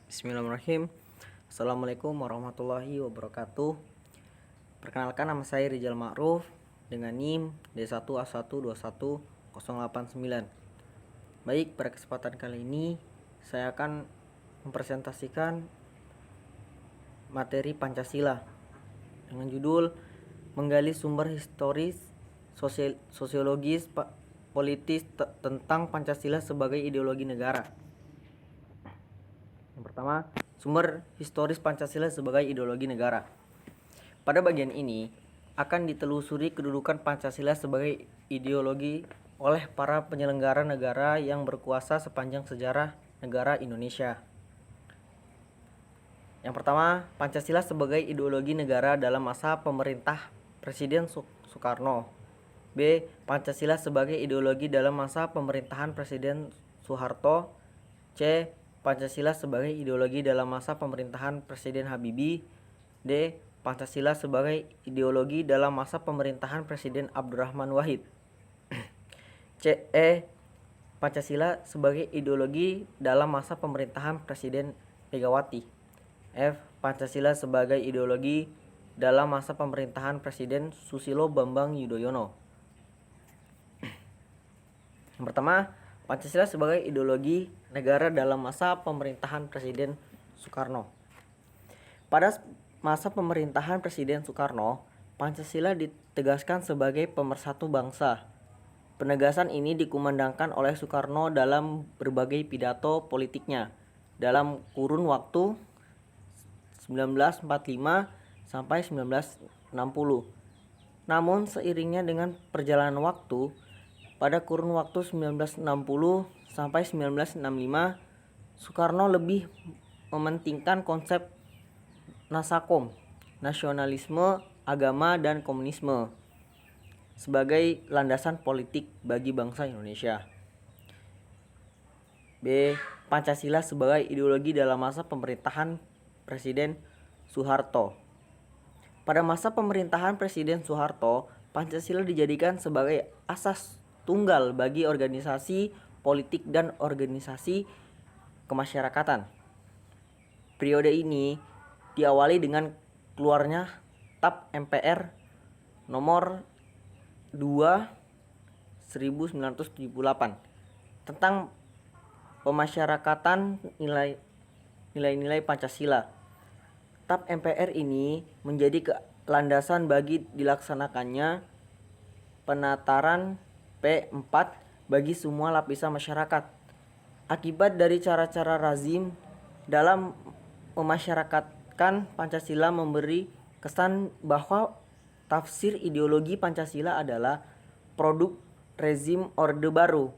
Bismillahirrahmanirrahim. Assalamualaikum warahmatullahi wabarakatuh. Perkenalkan, nama saya Rizal Ma'ruf dengan NIM D1A121089. Baik, pada kesempatan kali ini saya akan mempresentasikan materi Pancasila dengan judul menggali sumber historis, sosiologis, politis tentang Pancasila sebagai ideologi negara. Yang pertama, sumber historis Pancasila sebagai ideologi negara. Pada bagian ini akan ditelusuri kedudukan Pancasila sebagai ideologi oleh para penyelenggara negara yang berkuasa sepanjang sejarah negara Indonesia. Yang pertama, Pancasila sebagai ideologi negara dalam masa pemerintah Presiden Soekarno. B. Pancasila sebagai ideologi dalam masa pemerintahan Presiden Soeharto. C. Pancasila sebagai ideologi dalam masa pemerintahan Presiden Habibie. D. Pancasila sebagai ideologi dalam masa pemerintahan Presiden Abdurrahman Wahid. C. Pancasila sebagai ideologi dalam masa pemerintahan Presiden Megawati. F. Pancasila sebagai ideologi dalam masa pemerintahan Presiden Susilo Bambang Yudhoyono. Yang pertama, Pancasila sebagai ideologi negara dalam masa pemerintahan Presiden Soekarno. Pada masa pemerintahan Presiden Soekarno, Pancasila ditegaskan sebagai pemersatu bangsa. Penegasan ini dikumandangkan oleh Soekarno dalam berbagai pidato politiknya dalam kurun waktu 1945 sampai 1960. Namun seiringnya dengan perjalanan waktu, pada kurun waktu 1960 sampai 1965, Soekarno lebih mementingkan konsep Nasakom, nasionalisme, agama, dan komunisme sebagai landasan politik bagi bangsa Indonesia. B. Pancasila sebagai ideologi dalam masa pemerintahan Presiden Soeharto. Pada masa pemerintahan Presiden Soeharto, Pancasila dijadikan sebagai asas tunggal bagi organisasi politik dan organisasi kemasyarakatan. Periode ini diawali dengan keluarnya TAP MPR nomor 2 1978 tentang pemasyarakatan nilai-nilai Pancasila. TAP MPR ini menjadi landasan bagi dilaksanakannya penataran P4 bagi semua lapisan masyarakat. Akibat dari cara-cara rezim dalam memasyarakatkan Pancasila memberi kesan bahwa tafsir ideologi Pancasila adalah produk rezim Orde Baru,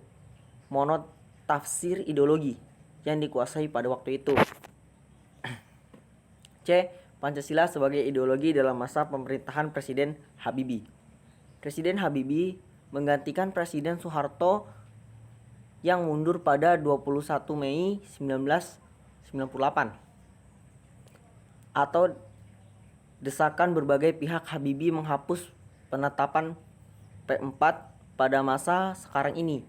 monotafsir ideologi yang dikuasai pada waktu itu. C. Pancasila sebagai ideologi dalam masa pemerintahan Presiden Habibie. Presiden Habibie menggantikan Presiden Soeharto yang mundur pada 21 Mei 1998. Atau desakan berbagai pihak Habibie menghapus penetapan P4 pada masa sekarang ini.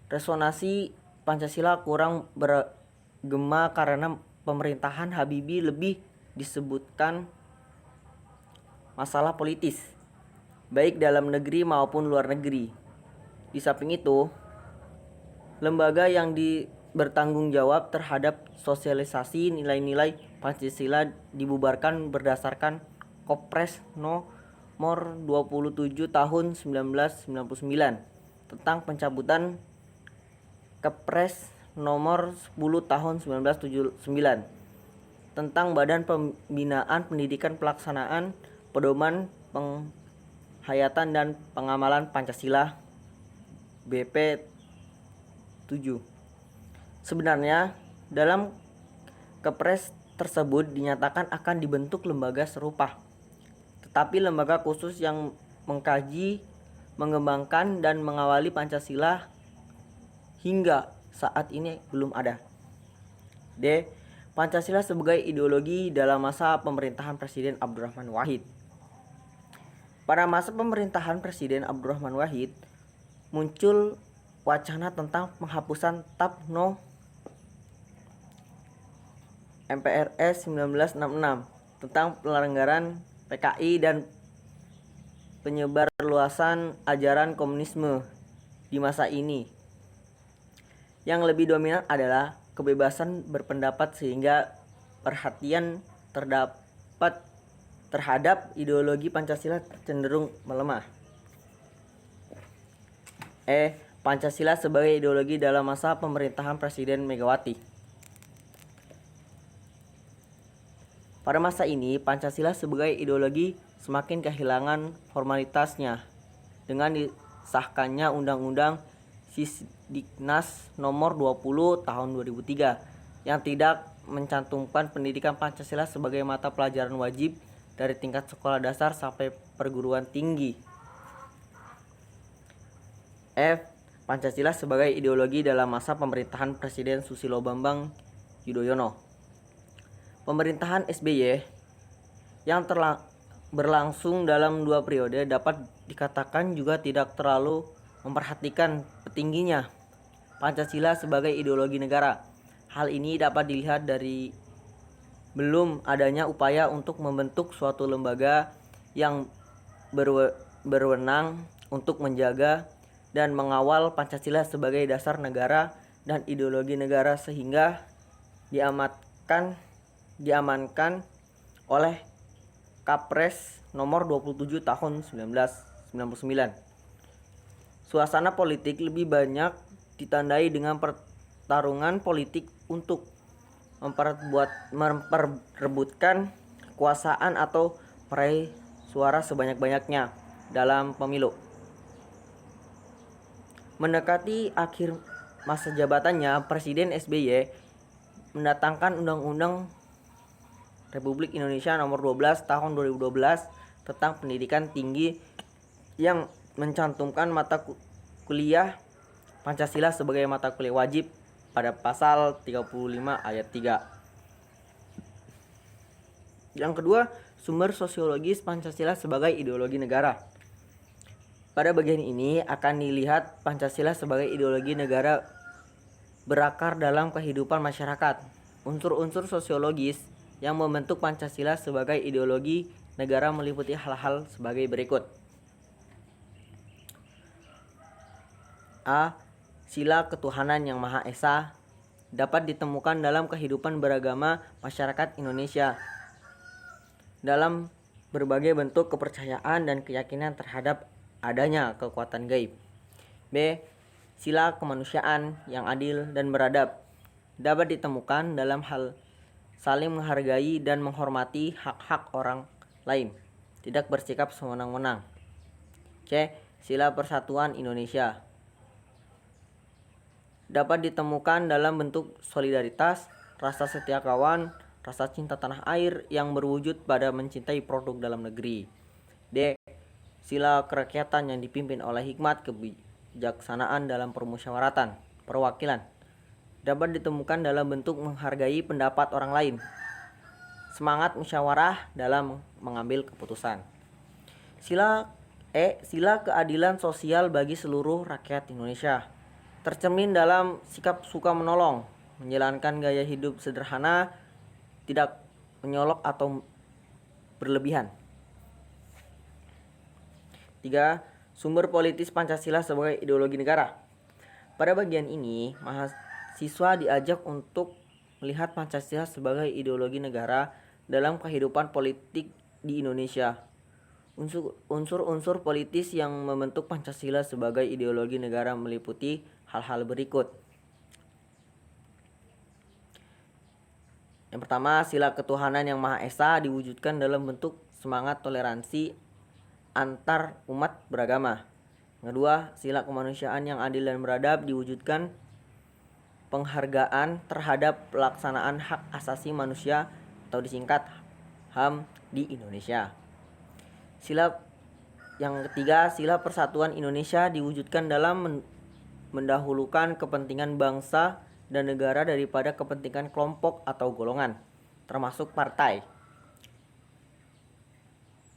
Resonansi Pancasila kurang bergema karena pemerintahan Habibie lebih disebutkan masalah politis, baik dalam negeri maupun luar negeri. Di samping itu, lembaga yang bertanggung jawab terhadap sosialisasi nilai-nilai Pancasila dibubarkan berdasarkan Kepres nomor 27 tahun 1999 tentang pencabutan Kepres nomor 10 tahun 1979 tentang Badan Pembinaan Pendidikan Pelaksanaan Pedoman Penghayatan dan Pengamalan Pancasila BP 7. Sebenarnya dalam Kepres tersebut dinyatakan akan dibentuk lembaga serupa, tetapi lembaga khusus yang mengkaji, mengembangkan, dan mengawali Pancasila hingga saat ini belum ada. D. Pancasila sebagai ideologi dalam masa pemerintahan Presiden Abdurrahman Wahid. Pada masa pemerintahan Presiden Abdurrahman Wahid, muncul wacana tentang penghapusan TAP No MPRS 1966 tentang pelanggaran PKI dan penyebarluasan ajaran komunisme di masa ini. Yang lebih dominan adalah kebebasan berpendapat sehingga perhatian terhadap ideologi Pancasila cenderung melemah. Pancasila sebagai ideologi dalam masa pemerintahan Presiden Megawati. Pada masa ini, Pancasila sebagai ideologi semakin kehilangan formalitasnya dengan disahkannya Undang-Undang Sisdiknas Nomor 20 Tahun 2003 yang tidak mencantumkan pendidikan Pancasila sebagai mata pelajaran wajib dari tingkat sekolah dasar sampai perguruan tinggi. Pancasila sebagai ideologi dalam masa pemerintahan Presiden Susilo Bambang Yudhoyono. Pemerintahan SBY yang berlangsung dalam 2 periode dapat dikatakan juga tidak terlalu memperhatikan tingginya Pancasila sebagai ideologi negara. Hal ini dapat dilihat dari belum adanya upaya untuk membentuk suatu lembaga yang berwenang untuk menjaga dan mengawal Pancasila sebagai dasar negara dan ideologi negara sehingga diamankan oleh Kapres nomor 27 tahun 1999. Suasana politik lebih banyak ditandai dengan pertarungan politik untuk memperebutkan kekuasaan atau meraih suara sebanyak-banyaknya dalam pemilu. Mendekati akhir masa jabatannya, Presiden SBY mendatangkan Undang-Undang Republik Indonesia Nomor 12 Tahun 2012 tentang pendidikan tinggi yang mencantumkan mata kuliah Pancasila sebagai mata kuliah wajib pada pasal 35 ayat 3. Yang kedua, sumber sosiologis Pancasila sebagai ideologi negara. Pada bagian ini akan dilihat Pancasila sebagai ideologi negara berakar dalam kehidupan masyarakat. Unsur-unsur sosiologis yang membentuk Pancasila sebagai ideologi negara meliputi hal-hal sebagai berikut. A. Sila ketuhanan yang Maha Esa dapat ditemukan dalam kehidupan beragama masyarakat Indonesia dalam berbagai bentuk kepercayaan dan keyakinan terhadap adanya kekuatan gaib. B. Sila kemanusiaan yang adil dan beradab dapat ditemukan dalam hal saling menghargai dan menghormati hak-hak orang lain, tidak bersikap sewenang-wenang. C. Sila persatuan Indonesia dapat ditemukan dalam bentuk solidaritas, rasa setia kawan, rasa cinta tanah air yang berwujud pada mencintai produk dalam negeri. D. Sila kerakyatan yang dipimpin oleh hikmat kebijaksanaan dalam perwakilan dapat ditemukan dalam bentuk menghargai pendapat orang lain, semangat musyawarah dalam mengambil keputusan. Sila keadilan sosial bagi seluruh rakyat Indonesia tercermin dalam sikap suka menolong, menjalankan gaya hidup sederhana, tidak menyolok atau berlebihan. 3. Sumber politis Pancasila sebagai ideologi negara. Pada bagian ini, mahasiswa diajak untuk melihat Pancasila sebagai ideologi negara dalam kehidupan politik di Indonesia. Unsur-unsur politis yang membentuk Pancasila sebagai ideologi negara meliputi hal-hal berikut. Yang pertama, sila ketuhanan yang Maha Esa diwujudkan dalam bentuk semangat toleransi antar umat beragama. Yang kedua, sila kemanusiaan yang adil dan beradab diwujudkan penghargaan terhadap pelaksanaan hak asasi manusia atau disingkat HAM di Indonesia. Yang ketiga, sila persatuan Indonesia diwujudkan dalam mendahulukan kepentingan bangsa dan negara daripada kepentingan kelompok atau golongan, termasuk partai.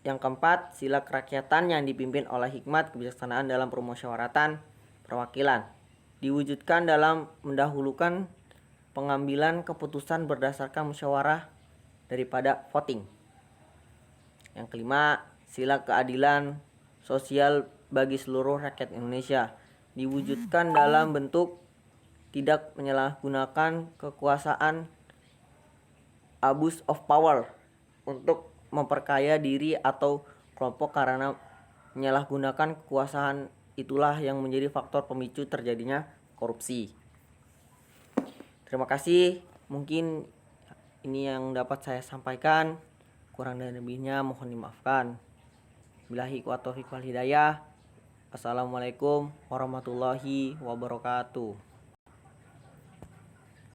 Yang keempat, sila kerakyatan yang dipimpin oleh hikmat kebijaksanaan dalam permusyawaratan perwakilan diwujudkan dalam mendahulukan pengambilan keputusan berdasarkan musyawarah daripada voting. Yang kelima, sila keadilan sosial bagi seluruh rakyat Indonesia diwujudkan dalam bentuk tidak menyalahgunakan kekuasaan abuse of power untuk memperkaya diri atau kelompok, karena menyalahgunakan kekuasaan itulah yang menjadi faktor pemicu terjadinya korupsi. Terima kasih, mungkin ini yang dapat saya sampaikan. Kurang dan lebihnya mohon dimaafkan. Billahi taufiq wal hidayah. Assalamualaikum warahmatullahi wabarakatuh.